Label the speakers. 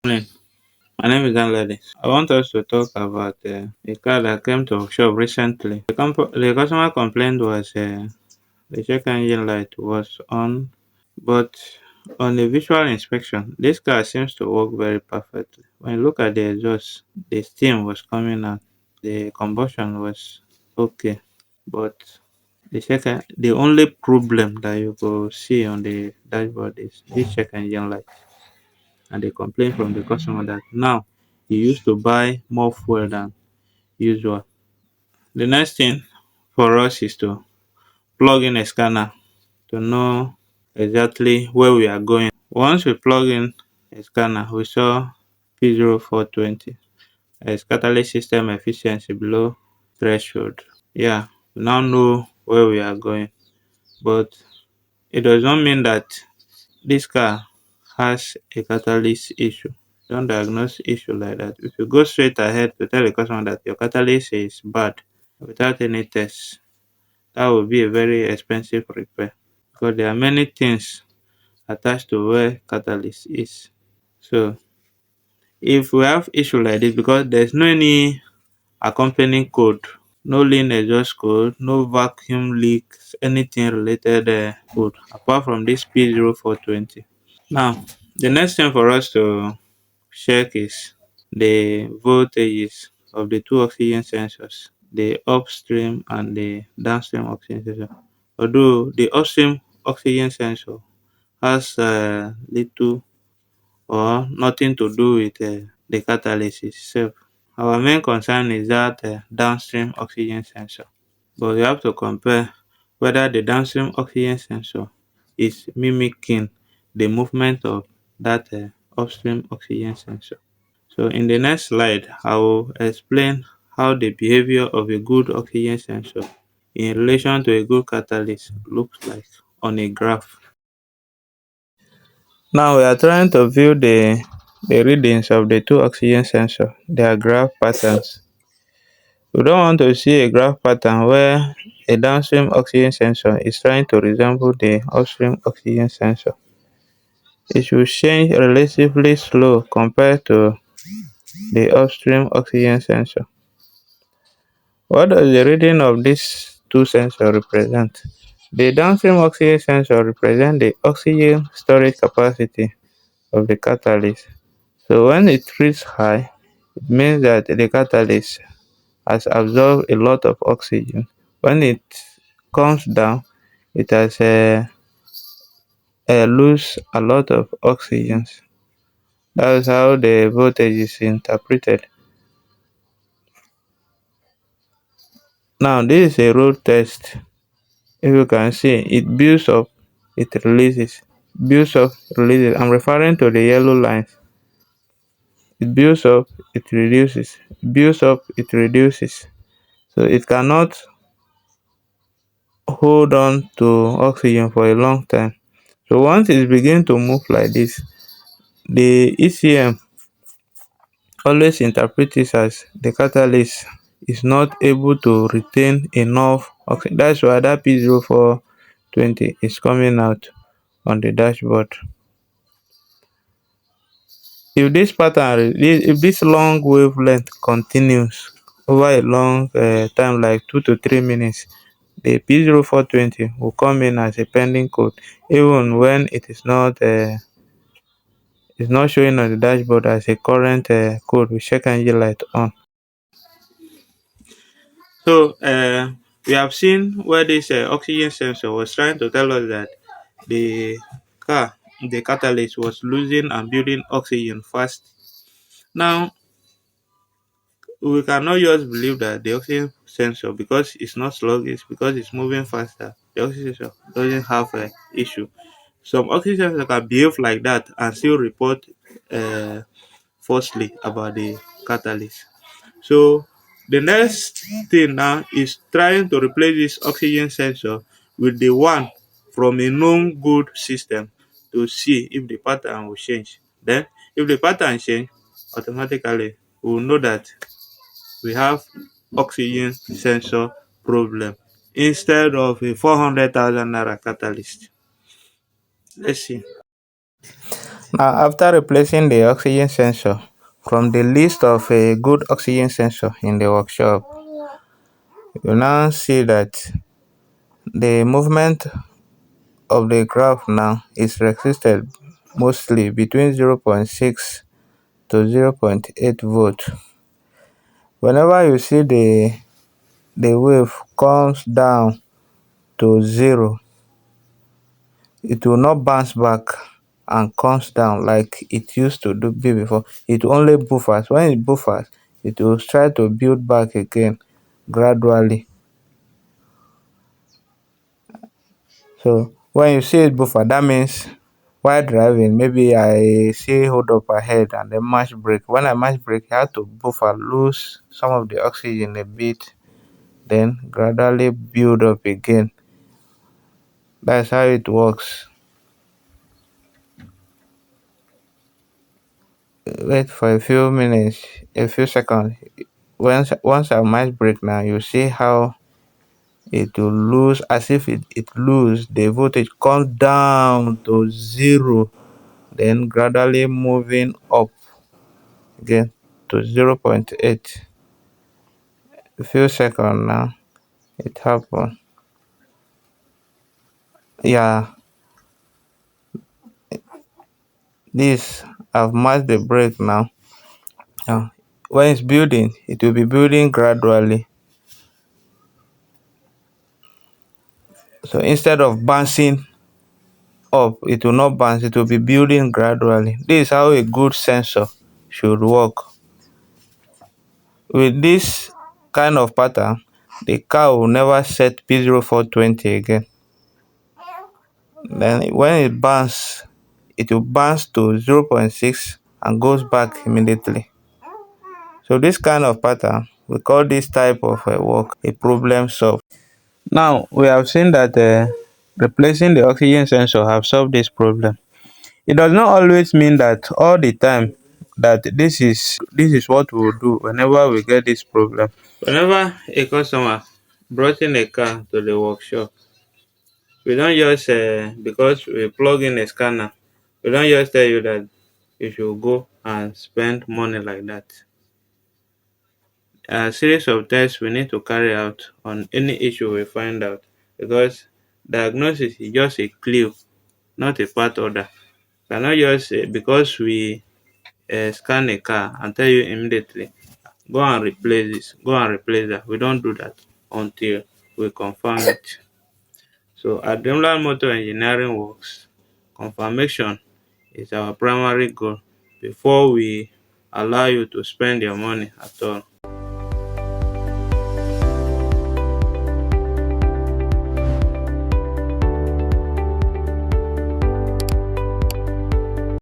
Speaker 1: Morning. My name is Danladi. I want us to talk about a car that came to our shop recently. The customer complaint was the check engine light was on, but on the visual inspection, this car seems to work very perfectly. When you look at the exhaust, the steam was coming out, the combustion was okay, but the only problem that you go see on the dashboard is this check engine light. And they complain from the customer that now he used to buy more fuel than usual. The next thing for us is to plug in a scanner to know exactly where we are going. Once we plug in a scanner, we saw P0420 as catalytic system efficiency below threshold. Yeah, we now know where we are going, but it does not mean that this car has a catalyst issue. Don't diagnose issue like that. If you go straight ahead to tell the customer that your catalyst is bad without any tests, that will be a very expensive repair because there are many things attached to where catalyst is. So if we have issue like this, because there's no any accompanying code, no lean exhaust code, no vacuum leaks, anything related code apart from this P0420. Now, the next thing for us to check is the voltages of the two oxygen sensors, the upstream and the downstream oxygen sensor. Although the upstream oxygen sensor has little or nothing to do with the catalyst itself. Our main concern is that downstream oxygen sensor. But we have to compare whether the downstream oxygen sensor is mimicking the movement of that upstream oxygen sensor. So in the next slide, I will explain how the behavior of a good oxygen sensor in relation to a good catalyst looks like on a graph. Now we are trying to view the readings of the two oxygen sensors, their graph patterns. We don't want to see a graph pattern where a downstream oxygen sensor is trying to resemble the upstream oxygen sensor. It should change relatively slow compared to the upstream oxygen sensor. What does the reading of these two sensors represent? The downstream oxygen sensor represents the oxygen storage capacity of the catalyst. So when it reads high, it means that the catalyst has absorbed a lot of oxygen. When it comes down, it has lose a lot of oxygen. That's how the voltage is interpreted. Now this is a road test. If you can see, it builds up, it releases, builds up, releases. I'm referring to the yellow lines. It builds up, it reduces, builds up, it reduces. So it cannot hold on to oxygen for a long time. So once it begins to move like this, the ECM always interpret it as the catalyst is not able to retain enough oxygen. That's why that P0420 is coming out on the dashboard. If this pattern, if this long wavelength continues over a long time, like 2 to 3 minutes, the P0420 will come in as a pending code, even when it's not showing on the dashboard as a current code with check engine light on. So we have seen where this oxygen sensor was trying to tell us that the car, the catalyst was losing and building oxygen fast. Now we cannot just believe that the oxygen sensor, because it's not sluggish, because it's moving faster, the oxygen sensor doesn't have an issue. Some oxygen sensor can behave like that and still report falsely about the catalyst. So the next thing now is trying to replace this oxygen sensor with the one from a known good system to see if the pattern will change. Then if the pattern change, automatically we will know that we have oxygen sensor problem instead of a 400,000 naira catalyst. Let's see. Now, after replacing the oxygen sensor, from the list of a good oxygen sensor in the workshop, you now see that the movement of the graph now is restricted mostly between 0.6 to 0.8 volt. Whenever you see the wave comes down to zero, it will not bounce back and comes down like it used to do be before. It will only buffers. When it buffers, it will try to build back again gradually. So when you see it buffer, that means while driving, maybe I see hold up ahead and then mash brake. When I mash brake, I have to buffer, lose some of the oxygen a bit, then gradually build up again. That's how it works. Wait for a few minutes, a few seconds. Once I mash brake now, you see how it will lose, as if it lose, the voltage comes down to zero, then gradually moving up again to 0.8. A few seconds now, it happened. Yeah, this, I've matched the brake now. Now when it's building, it will be building gradually. So instead of bouncing up, it will not bounce, it will be building gradually. This is how a good sensor should work. With this kind of pattern, the car will never set P0420 again. Then when it bounce, it will bounce to 0.6 and goes back immediately. So this kind of pattern, we call this type of work a problem solved. Now we have seen that replacing the oxygen sensor have solved this problem. It does not always mean that all the time that this is what we will do whenever we get this problem. Whenever a customer brought in a car to the workshop, we don't just because we plug in a scanner, we don't just tell you that you should go and spend money like that. A series of tests we need to carry out on any issue we find out, because diagnosis is just a clue, not a part order. Cannot just because we scan a car and tell you immediately, go and replace this, go and replace that. We don't do that until we confirm it. So at Dreamland Motor Engineering Works, confirmation is our primary goal before we allow you to spend your money at all.